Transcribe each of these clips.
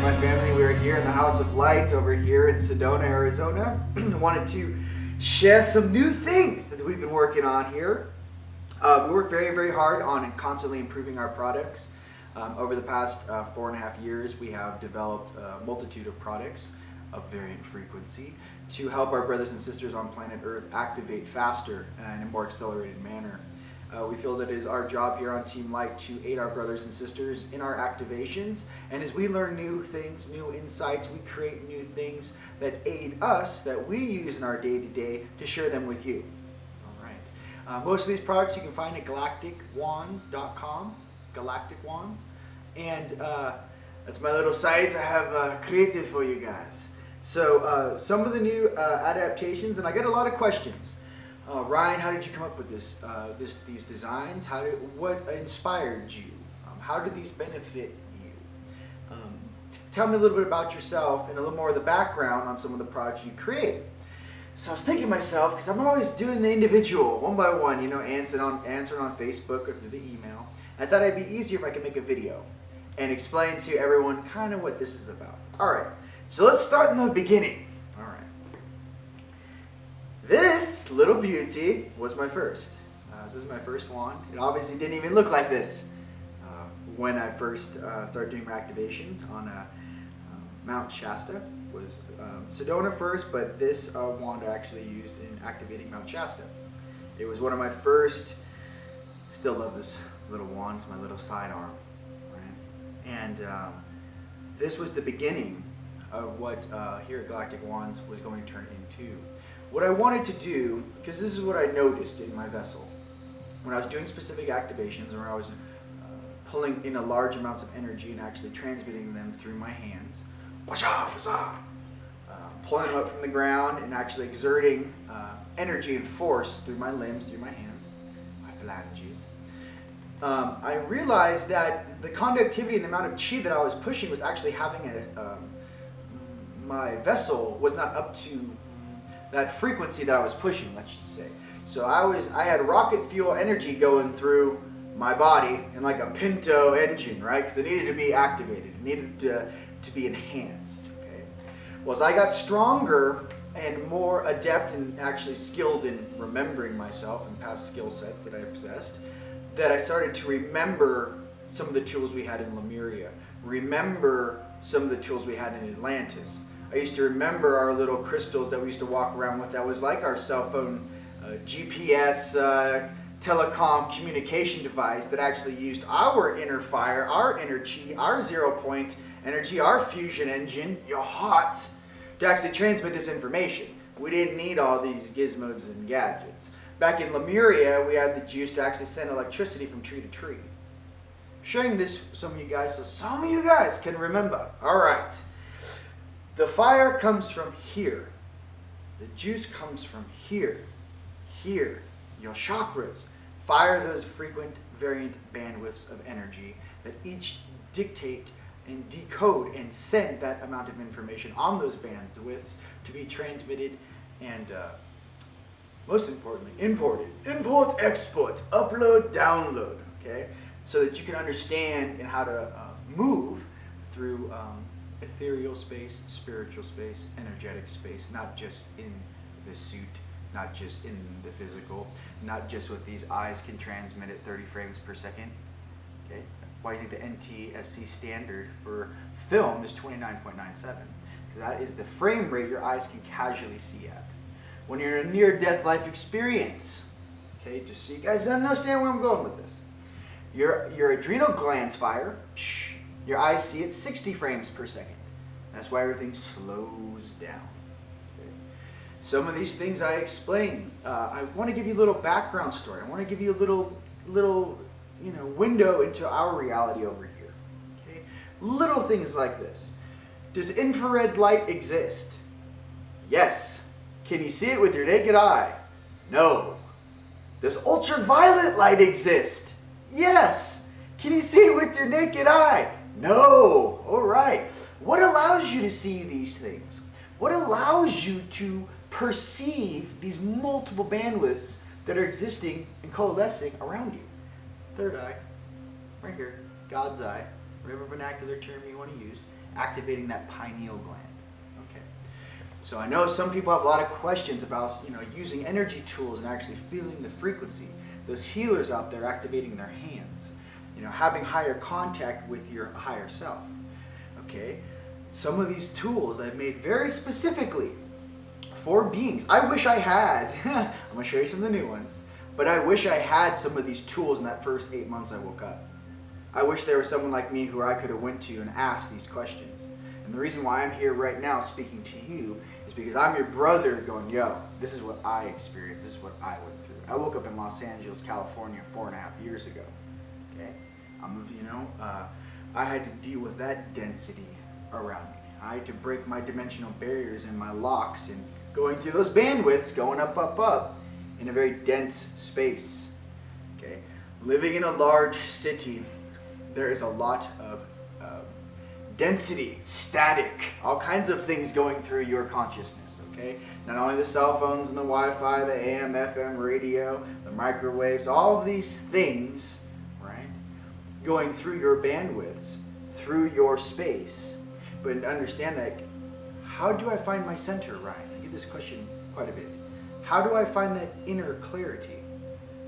my family. We are here in the House of Light over here in Sedona, Arizona. Wanted to share some new things that we've been working on here. We work very, very hard on constantly improving our products. Over the past 4.5 years, we have developed a multitude of products of variant frequency to help our brothers and sisters on planet Earth activate faster and in a more accelerated manner. We feel that it is our job here on Team Light to aid our brothers and sisters in our activations, and as we learn new things, new insights, we create new things that aid us, that we use in our day-to-day to share them with you. All right. Most of these products you can find at galacticwands.com, Galactic Wands, and that's my little site I have created for you guys. So some of the new adaptations, and I get a lot of questions. Ryan, how did you come up with these designs? What inspired you? How did these benefit you? Tell me a little bit about yourself and a little more of the background on some of the products you create. So I was thinking to myself, because I'm always doing the individual, one by one, answering on Facebook or through the email. I thought it'd be easier if I could make a video and explain to everyone kind of what this is about. All right, so let's start in the beginning. All right. This little beauty was my first. This is my first wand. It obviously didn't even look like this when I first started doing my activations on Mount Shasta. Was Sedona first, but this wand I actually used in activating Mount Shasta. It was one of my first. Still love this little wand. It's my little sidearm, right? And this was the beginning of what here at Galactic Wands was going to turn into. What I wanted to do, because this is what I noticed in my vessel, when I was doing specific activations, or when I was pulling in a large amounts of energy and actually transmitting them through my hands, pulling them up from the ground and actually exerting energy and force through my limbs, through my hands, my phalanges, I realized that the conductivity and the amount of chi that I was pushing was actually having my vessel was not up to that frequency that I was pushing, let's just say. So I had rocket fuel energy going through my body in like a Pinto engine, right? Because it needed to be activated, it needed to be enhanced. Okay. Well, as I got stronger and more adept and actually skilled in remembering myself and past skill sets that I possessed, that I started to remember some of the tools we had in Lemuria, remember some of the tools we had in Atlantis. I used to remember our little crystals that we used to walk around with that was like our cell phone GPS telecom communication device that actually used our inner fire, our inner chi, our 0 point energy, our fusion engine, your heart, to actually transmit this information. We didn't need all these gizmos and gadgets. Back in Lemuria, we had the juice to actually send electricity from tree to tree. Sharing this with some of you guys so some of you guys can remember. All right. The fire comes from here. The juice comes from here. Here. Your chakras. Fire those frequent variant bandwidths of energy that each dictate and decode and send that amount of information on those bandwidths to be transmitted and most importantly, imported. Import, export, upload, download. Okay? So that you can understand and how to move through ethereal space, spiritual space, energetic space, not just in the suit, not just in the physical, not just what these eyes can transmit at 30 frames per second. Okay? Why do you think the NTSC standard for film is 29.97? Because that is the frame rate your eyes can casually see at. When you're in a near-death life experience, okay, just so you guys understand where I'm going with this. Your adrenal glands fire, your eyes see at 60 frames per second. That's why everything slows down. Okay? Some of these things I explain. I want to give you a little background story. I want to give you a little window into our reality over here. Okay? Little things like this. Does infrared light exist? Yes. Can you see it with your naked eye? No. Does ultraviolet light exist? Yes. Can you see it with your naked eye? No. All right. What allows you to see these things? What allows you to perceive these multiple bandwidths that are existing and coalescing around you? Third eye, right here, God's eye, whatever vernacular term you want to use, activating that pineal gland. Okay. So I know some people have a lot of questions about, using energy tools and actually feeling the frequency. Those healers out there activating their hands, having higher contact with your higher self. Okay. Some of these tools I've made very specifically for beings. I wish I had. I'm going to show you some of the new ones. But I wish I had some of these tools in that first 8 months I woke up. I wish there was someone like me who I could have went to and asked these questions. And the reason why I'm here right now speaking to you is because I'm your brother going, yo, this is what I experienced. This is what I went through. I woke up in Los Angeles, California 4.5 years ago. Okay? I had to deal with that density around me. I had to break my dimensional barriers and my locks and going through those bandwidths, going up, in a very dense space. Okay? Living in a large city, there is a lot of density, static, all kinds of things going through your consciousness, okay? Not only the cell phones and the Wi-Fi, the AM, FM, radio, the microwaves, all of these things, right, going through your bandwidths, through your space. But understand that, how do I find my center, Ryan? I get this question quite a bit. How do I find that inner clarity?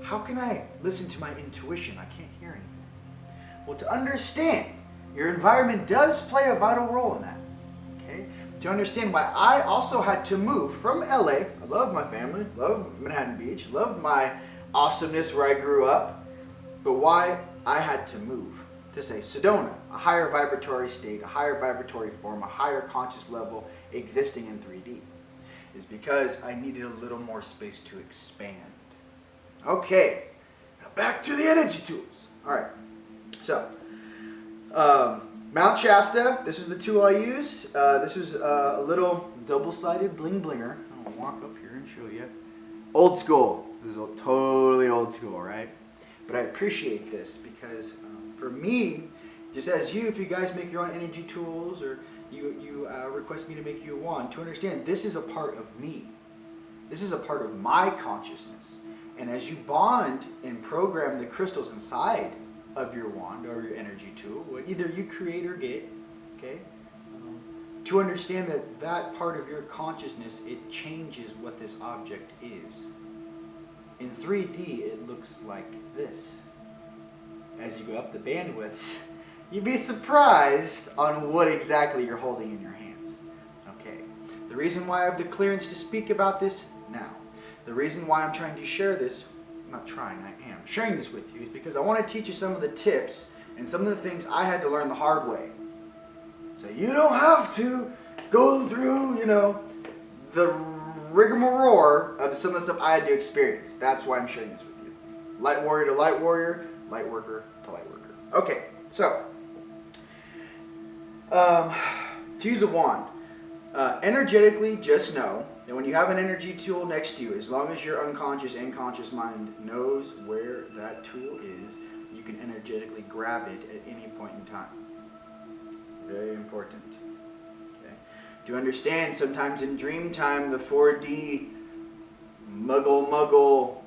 How can I listen to my intuition? I can't hear anything. Well, to understand, your environment does play a vital role in that. Okay? To understand why I also had to move from LA. I love my family, love Manhattan Beach, love my awesomeness where I grew up. But why I had to move to say Sedona, a higher vibratory state, a higher vibratory form, a higher conscious level existing in 3D, is because I needed a little more space to expand. Okay, now back to the energy tools. All right, so Mount Shasta, this is the tool I used. This is a little double-sided bling blinger. I'll walk up here and show you. Old school. This is totally old school, right? But I appreciate this because for me, just as you, if you guys make your own energy tools or you request me to make you a wand, to understand this is a part of me. This is a part of my consciousness. And as you bond and program the crystals inside of your wand or your energy tool, what either you create or get, okay? To understand that that part of your consciousness, it changes what this object is. In 3D, it looks like this. As you go up the bandwidths, you'd be surprised on what exactly you're holding in your hands. Okay. The reason why I have the clearance to speak about this now, the reason why I'm trying to share this, not trying, I am sharing this with you, is because I want to teach you some of the tips and some of the things I had to learn the hard way. So you don't have to go through, the rigmarole of some of the stuff I had to experience. That's why I'm sharing this with you. Light warrior to light warrior, light worker to light worker. Okay, so to use a wand, energetically, just know that when you have an energy tool next to you, as long as your unconscious and conscious mind knows where that tool is, you can energetically grab it at any point in time. Very important. Okay? To understand, sometimes in dream time, the 4D muggle,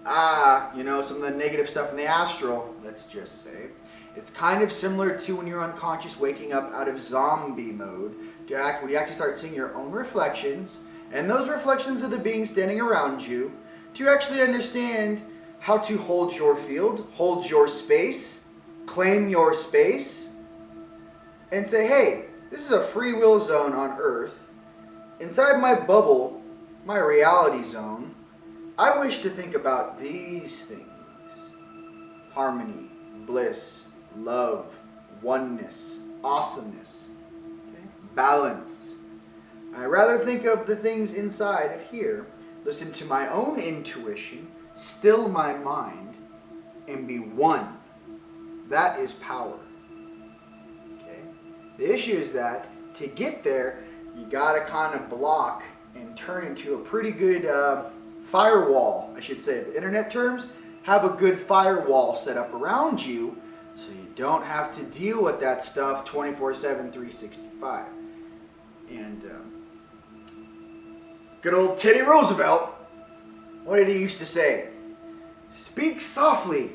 some of the negative stuff in the astral, let's just say, it's kind of similar to when you're unconscious waking up out of zombie mode, when you actually start seeing your own reflections, and those reflections of the beings standing around you, to actually understand how to hold your field, hold your space, claim your space, and say, hey, this is a free will zone on Earth. Inside my bubble, my reality zone, I wish to think about these things. Harmony, bliss, love, oneness, awesomeness, okay? Balance. I rather think of the things inside of here, listen to my own intuition, still my mind, and be one. That is power. Okay? The issue is that to get there, you got to kind of block and turn into a pretty good firewall, I should say. In internet terms, have a good firewall set up around you so you don't have to deal with that stuff 24/7, 365. And good old Teddy Roosevelt, what did he used to say? Speak softly,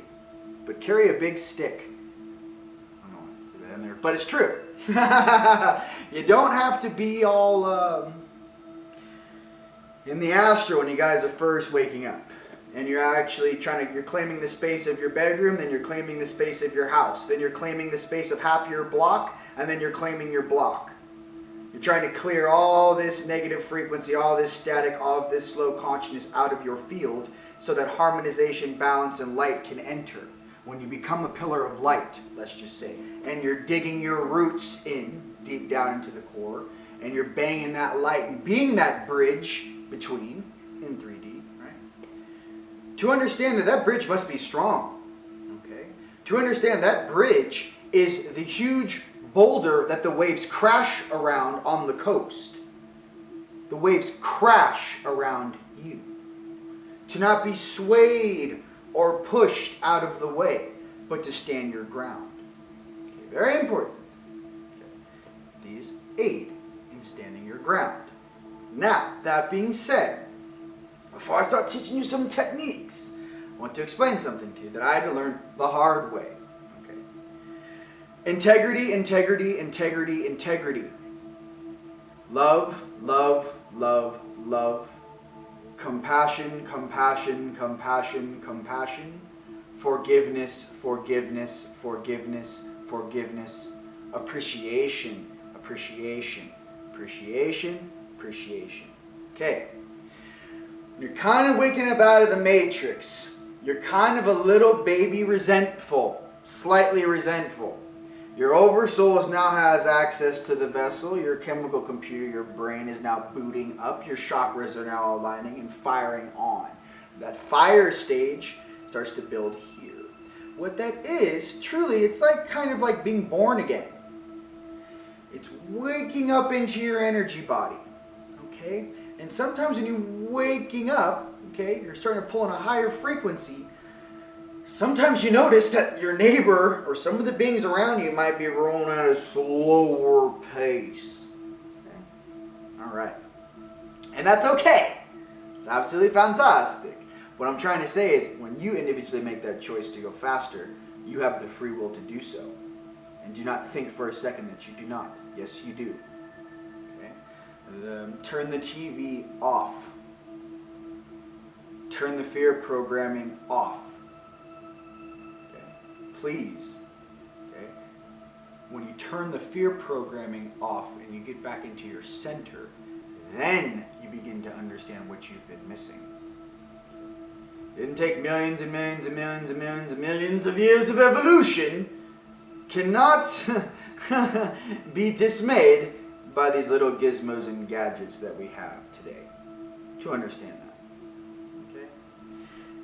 but carry a big stick. I don't know why I put that in there, but it's true. You don't have to be all in the astral when you guys are first waking up. And you're actually you're claiming the space of your bedroom, then you're claiming the space of your house, then you're claiming the space of half your block, and then you're claiming your block. You're trying to clear all this negative frequency, all this static, all of this slow consciousness out of your field so that harmonization, balance, and light can enter. When you become a pillar of light, let's just say, and you're digging your roots in, deep down into the core, and you're banging that light and being that bridge between, in 3D, right? To understand that bridge must be strong, okay? To understand that bridge is the huge boulder that the waves crash around on the coast. The waves crash around you. To not be swayed or pushed out of the way, but to stand your ground. Okay, very important. Okay. These aid in standing your ground. Now, that being said, before I start teaching you some techniques, I want to explain something to you that I had to learn the hard way. Okay? Integrity, integrity, integrity, integrity. Love, love, love, love. Compassion, compassion, compassion, compassion. Forgiveness, forgiveness, forgiveness, forgiveness. Appreciation, appreciation, appreciation, appreciation. Okay. You're kind of waking up out of the matrix. You're kind of a little baby resentful, slightly resentful. Your oversoul now has access to the vessel. Your chemical computer, your brain is now booting up. Your chakras are now aligning and firing on. That fire stage starts to build here. What that is, truly, it's like kind of like being born again. It's waking up into your energy body. Okay? And sometimes when you're waking up, okay, you're starting to pull on a higher frequency. Sometimes you notice that your neighbor or some of the beings around you might be rolling at a slower pace. Okay? All right. And that's okay. It's absolutely fantastic. What I'm trying to say is when you individually make that choice to go faster, you have the free will to do so. And do not think for a second that you do not. Yes, you do. Okay? Turn the TV off. Turn the fear programming off. Please, okay? When you turn the fear programming off and you get back into your center, then you begin to understand what you've been missing. It didn't take millions and millions and millions and millions and millions of years of evolution. Cannot be dismayed by these little gizmos and gadgets that we have today to understand that.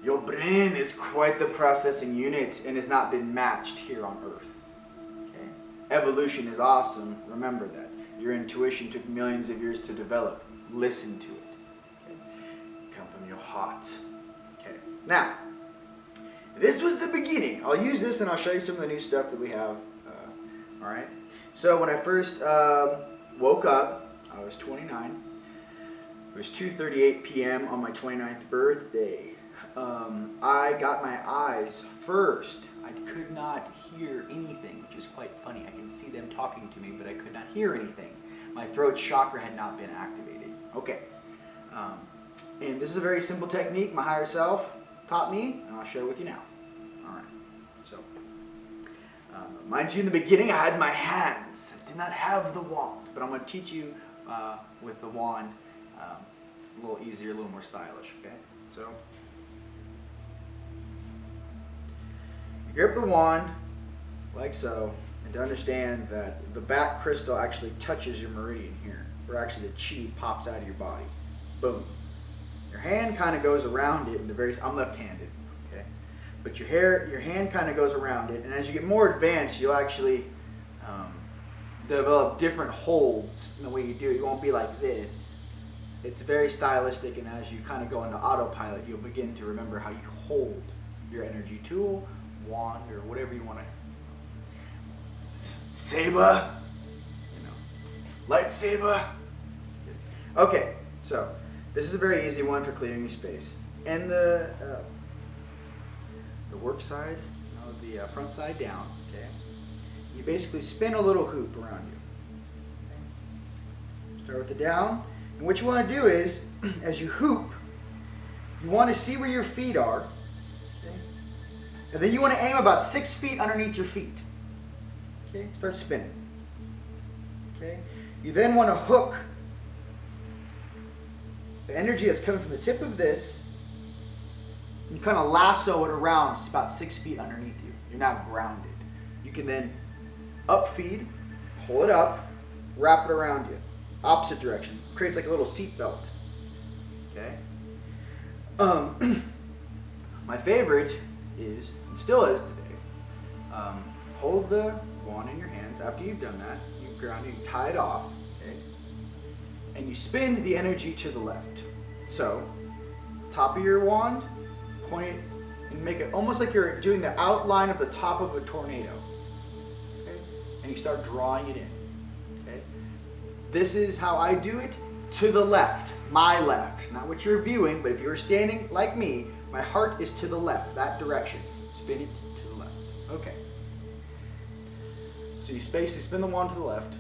Your brain is quite the processing unit and has not been matched here on Earth. Okay? Evolution is awesome. Remember that. Your intuition took millions of years to develop. Listen to it. Okay? Come from your heart. Okay. Now, this was the beginning. I'll use this and I'll show you some of the new stuff that we have. All right. So when I first woke up, I was 29. It was 2:38 p.m. on my 29th birthday. I got my eyes first. I could not hear anything, which is quite funny. I can see them talking to me, but I could not hear anything. My throat chakra had not been activated. Okay. And this is a very simple technique my higher self taught me, and I'll share it with you now. All right. So, mind you, in the beginning, I had my hands. I did not have the wand, but I'm going to teach you with the wand a little easier, a little more stylish. Okay. So. Grip the wand, like so, and to understand that the back crystal actually touches your meridian here, where actually the chi pops out of your body. Boom. Your hand kind of goes around it in the very, I'm left-handed, okay? But your hand kind of goes around it, and as you get more advanced, you'll actually develop different holds in the way you do it. You won't be like this. It's very stylistic, and as you kind of go into autopilot, you'll begin to remember how you hold your energy tool, wand, or whatever you want to, saber, lightsaber. Okay, so this is a very easy one for clearing your space. And the work side, the front side down. Okay, you basically spin a little hoop around you. Okay? Start with the down. And what you want to do is, as you hoop, you want to see where your feet are. Okay? And then you want to aim about 6 feet underneath your feet. Okay? Start spinning. Okay? You then want to hook the energy that's coming from the tip of this. You kind of lasso it around. It's about 6 feet underneath you. You're now grounded. You can then upfeed, pull it up, wrap it around you. Opposite direction. Creates like a little seat belt. Okay? My favorite is, and still is today, hold the wand in your hands. After you've done that, you ground it, you tie it off, okay? And you spin the energy to the left. So, top of your wand, point it and make it almost like you're doing the outline of the top of a tornado. Okay? And you start drawing it in. Okay? This is how I do it, to the left, my left. Not what you're viewing, but if you're standing like me, my heart is to the left, that direction. Spin it to the left. Okay. So you spin the wand to the left.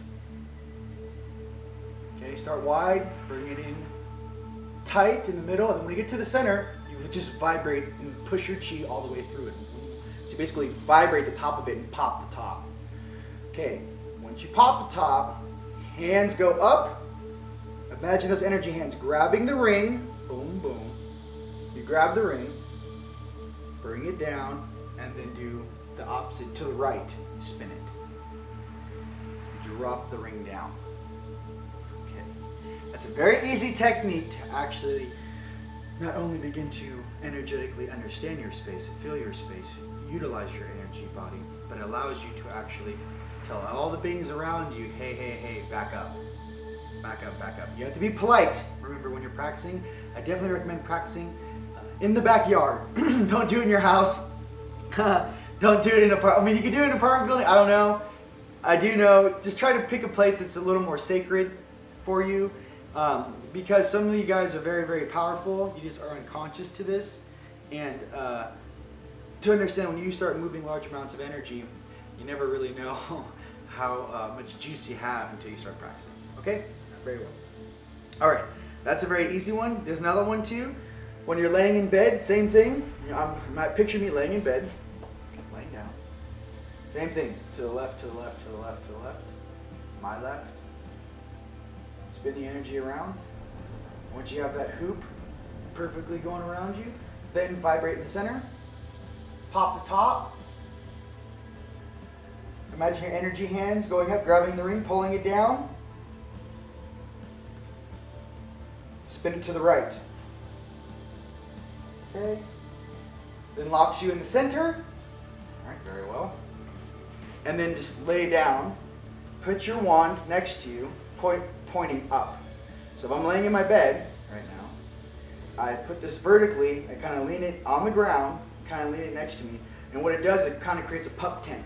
Okay, start wide, bring it in tight in the middle, and then when you get to the center, you just vibrate and push your chi all the way through it. So you basically vibrate the top of it and pop the top. Okay, once you pop the top, hands go up. Imagine those energy hands grabbing the ring. Boom, boom. You grab the ring, bring it down, and then do the opposite to the right. Spin it. Drop the ring down. Okay. That's a very easy technique to actually not only begin to energetically understand your space, feel your space, utilize your energy body, but it allows you to actually tell all the beings around you, hey, hey, hey, back up. Back up, back up. You have to be polite. Remember, when you're practicing, I definitely recommend practicing in the backyard. Don't do it in your house. Don't do it in an apartment. I mean, you can do it in an apartment building. I don't know. I do know. Just try to pick a place that's a little more sacred for you, because some of you guys are very, very powerful. You just are unconscious to this. And to understand, when you start moving large amounts of energy, you never really know how much juice you have until you start practicing. Okay? Very well. All right, that's a very easy one. There's another one too. When you're laying in bed, same thing. You might picture me laying in bed, laying down. Same thing. To the left, to the left, to the left, to the left. My left. Spin the energy around. Once you have that hoop perfectly going around you, then vibrate in the center. Pop the top. Imagine your energy hands going up, grabbing the ring, pulling it down. Spin it to the right. Okay. Then locks you in the center. All right, very well. And then just lay down. Put your wand next to you, pointing up. So if I'm laying in my bed right now, I put this vertically. I kind of lean it on the ground, kind of lean it next to me. And what it does, it kind of creates a pup tent,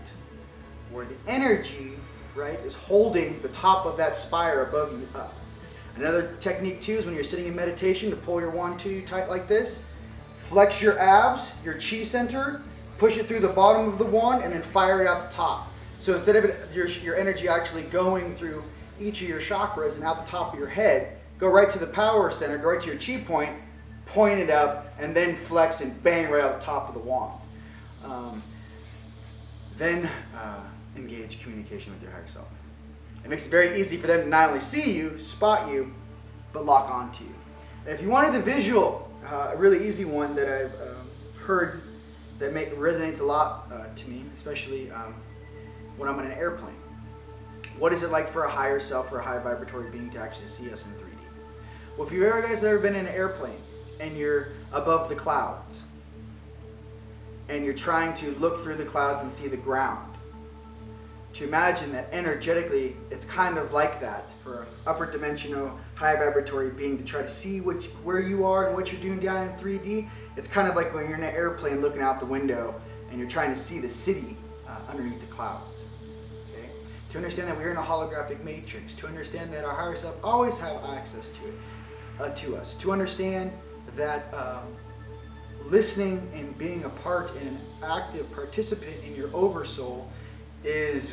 where the energy, right, is holding the top of that spire above you up. Another technique too is when you're sitting in meditation, to pull your wand to you tight like this. Flex your abs, your chi center, push it through the bottom of the wand, and then fire it out the top. So instead of your energy actually going through each of your chakras and out the top of your head, go right to the power center, go right to your chi point it up, and then flex and bang right out the top of the wand. Then engage communication with your higher self. It makes it very easy for them to not only see you, spot you, but lock onto you. If you wanted the visual, a really easy one that I've heard that resonates a lot to me, especially when I'm in an airplane. What is it like for a higher self or a high vibratory being to actually see us in 3D? Well, if you guys ever been in an airplane and you're above the clouds and you're trying to look through the clouds and see the ground, to imagine that energetically it's kind of like that for an upper dimensional, high vibratory being to try to see where you are and what you're doing down in 3D. It's kind of like when you're in an airplane looking out the window and you're trying to see the city underneath the clouds. Okay? To understand that we're in a holographic matrix, to understand that our higher self always have access to it, to us, to understand that listening and being a part and an active participant in your oversoul is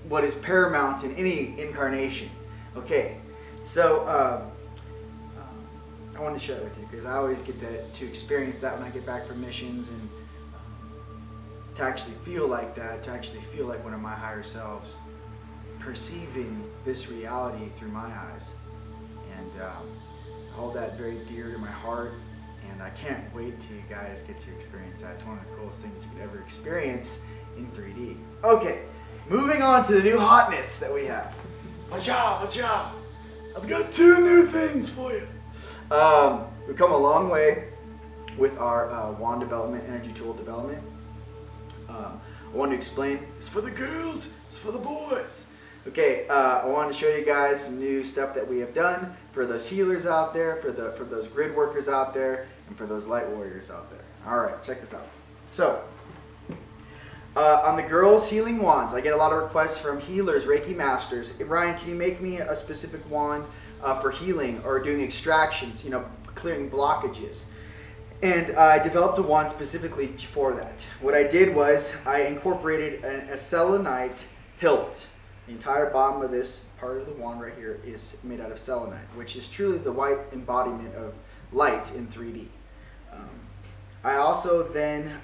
what is paramount in any incarnation. Okay, so I wanted to share it with you because I always get to experience that when I get back from missions, and to actually feel like that, to actually feel like one of my higher selves, perceiving this reality through my eyes. And I hold that very dear to my heart, and I can't wait till you guys get to experience that. It's one of the coolest things you could ever experience in 3D. Okay, moving on to the new hotness that we have. Watch out, watch out. I've got 2 new things for you. We've come a long way with our wand development, energy tool development. I wanted to explain, it's for the girls, it's for the boys. Okay, I wanted to show you guys some new stuff that we have done for those healers out there, for those grid workers out there, and for those light warriors out there. Alright, check this out. So, on the girls' healing wands, I get a lot of requests from healers, Reiki masters. Ryan, can you make me a specific wand for healing or doing extractions, clearing blockages? And I developed a wand specifically for that. What I did was I incorporated a selenite hilt. The entire bottom of this part of the wand right here is made out of selenite, which is truly the white embodiment of light in 3D. I also then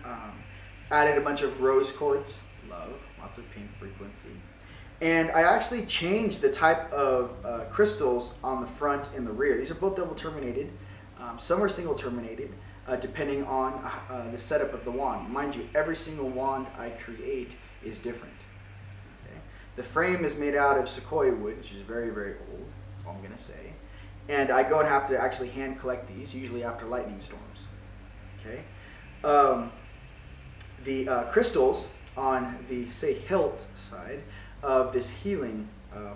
added a bunch of rose quartz, love, lots of pink frequency. And I actually changed the type of crystals on the front and the rear. These are both double terminated. Some are single terminated, depending on the setup of the wand. Mind you, every single wand I create is different. Okay? The frame is made out of sequoia wood, which is very, very old. That's all I'm going to say. And I go and have to actually hand collect these, usually after lightning storms. Okay? The crystals on the, say, hilt side of this healing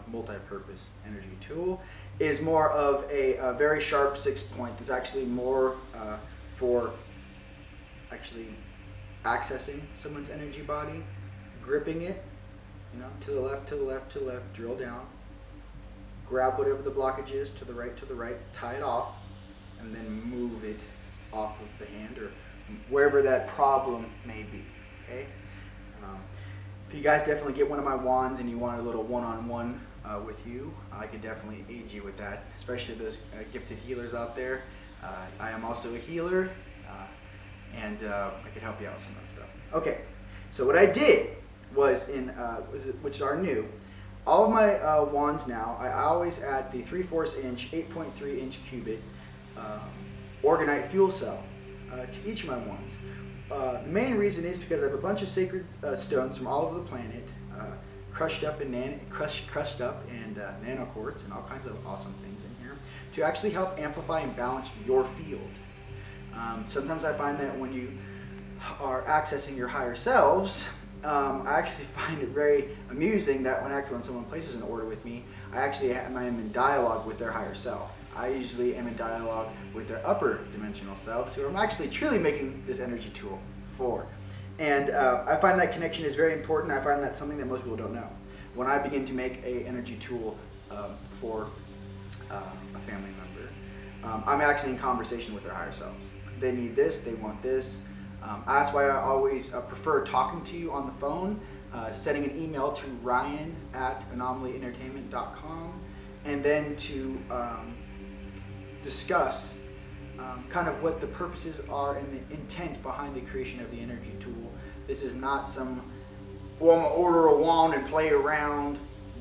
multi-purpose energy tool is more of a very sharp 6-point. It's actually more for actually accessing someone's energy body, gripping it, to the left, to the left, to the left, drill down, grab whatever the blockage is, to the right, tie it off, and then move it off of the hand or wherever that problem may be. Okay. If you guys definitely get one of my wands and you want a little one-on-one with you, I could definitely aid you with that, especially those gifted healers out there. I am also a healer, and I could help you out with some of that stuff. Okay, so what I did was, which are new, all of my wands now, I always add the 3/4 inch, 8.3 inch cubit orgonite fuel cell to each of my wands. The main reason is because I have a bunch of sacred stones from all over the planet, crushed up and nano quartz and all kinds of awesome things in here to actually help amplify and balance your field. Sometimes I find that when you are accessing your higher selves, I actually find it very amusing that when someone places an order with me, I am in dialogue with their higher self. I usually am in dialogue with their upper dimensional selves, who I'm actually truly making this energy tool for. And I find that connection is very important. I find that's something that most people don't know. When I begin to make an energy tool for a family member, I'm actually in conversation with their higher selves. They need this, they want this. That's why I always prefer talking to you on the phone, sending an email to ryan@anomalyentertainment.com, and then to discuss kind of what the purposes are and the intent behind the creation of the energy tool. This is not some, well, I'm going to order a wand and play around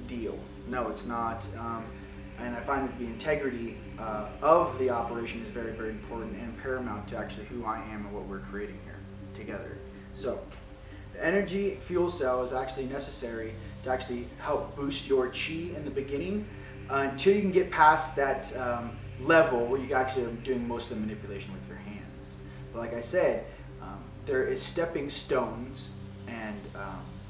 deal. No, it's not. And I find that the integrity of the operation is very, very important and paramount to actually who I am and what we're creating here together. So, the energy fuel cell is actually necessary to actually help boost your chi in the beginning until you can get past that level where you actually are doing most of the manipulation with your hands. But like I said, there is stepping stones and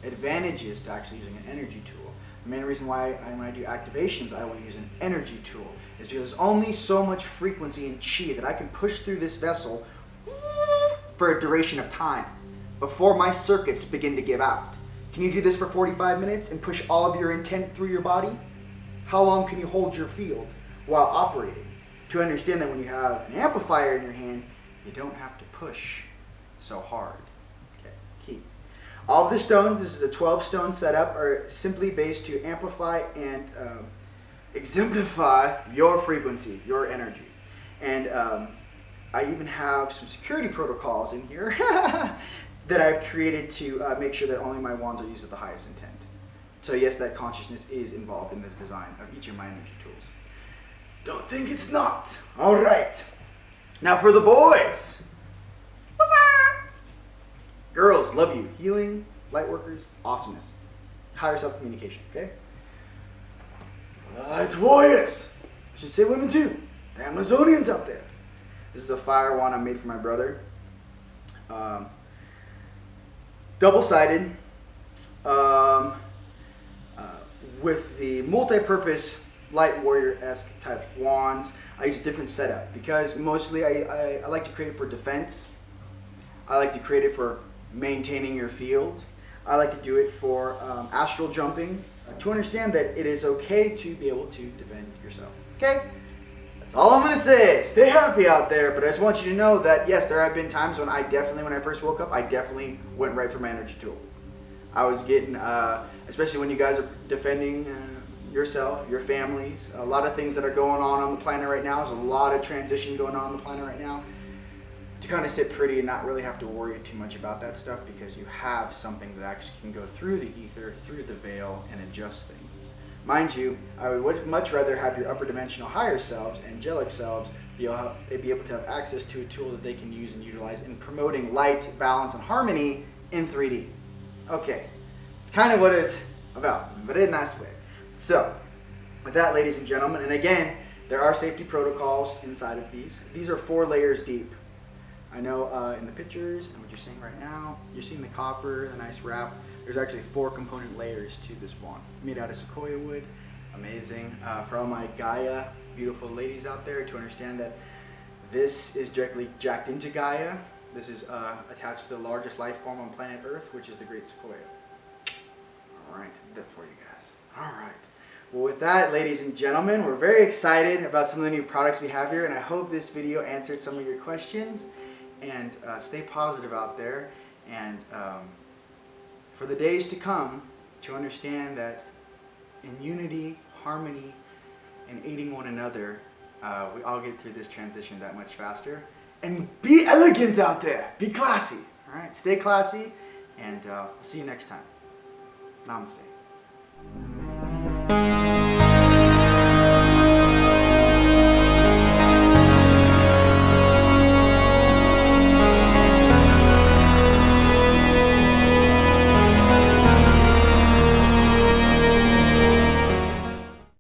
advantages to actually using an energy tool. The main reason why when I do activations I will use an energy tool is because there's only so much frequency and chi that I can push through this vessel for a duration of time before my circuits begin to give out. Can you do this for 45 minutes and push all of your intent through your body? How long can you hold your field while operating? To understand that when you have an amplifier in your hand, you don't have to push so hard. Okay, key. All of the stones, this is a 12-stone setup, are simply based to amplify and exemplify your frequency, your energy. And I even have some security protocols in here that I've created to make sure that only my wands are used with the highest intent. So yes, that consciousness is involved in the design of each of my energy tools. Don't think it's not. All right. Now for the boys. What's up? Girls, love you. Healing, light workers, awesomeness. Higher self-communication, okay? Light warriors. I should say women too. The Amazonians out there. This is a fire wand I made for my brother. Double-sided. With the multi-purpose light warrior-esque type wands, I use a different setup because mostly I like to create it for defense. I like to create it for maintaining your field. I like to do it for astral jumping to understand that it is okay to be able to defend yourself. Okay? That's all I'm going to say. Stay happy out there, but I just want you to know that yes, there have been times when when I first woke up, I definitely went right for my energy tool. I was getting, especially when you guys are defending yourself, your families, a lot of things that are going on the planet right now. There's a lot of transition going on the planet right now. To kind of sit pretty and not really have to worry too much about that stuff because you have something that actually can go through the ether, through the veil, and adjust things. Mind you, I would much rather have your upper dimensional higher selves, angelic selves, be able to have access to a tool that they can use and utilize in promoting light, balance, and harmony in 3D. Okay, it's kind of what it's about, but in a nice way. So, with that, ladies and gentlemen, and again, there are safety protocols inside of these. These are 4 layers deep. I know in the pictures and what you're seeing right now, you're seeing the copper, the nice wrap. There's actually 4 component layers to this wand. Made out of sequoia wood. Amazing. For all my Gaia beautiful ladies out there to understand that this is directly jacked into Gaia. This is attached to the largest life form on planet Earth, which is the Great Sequoia. Alright, did that for you guys. Alright. Well, with that, ladies and gentlemen, we're very excited about some of the new products we have here, and I hope this video answered some of your questions. And stay positive out there, and for the days to come, to understand that in unity, harmony, and aiding one another, we all get through this transition that much faster. And be elegant out there. Be classy. All right, stay classy, and I'll see you next time. Namaste.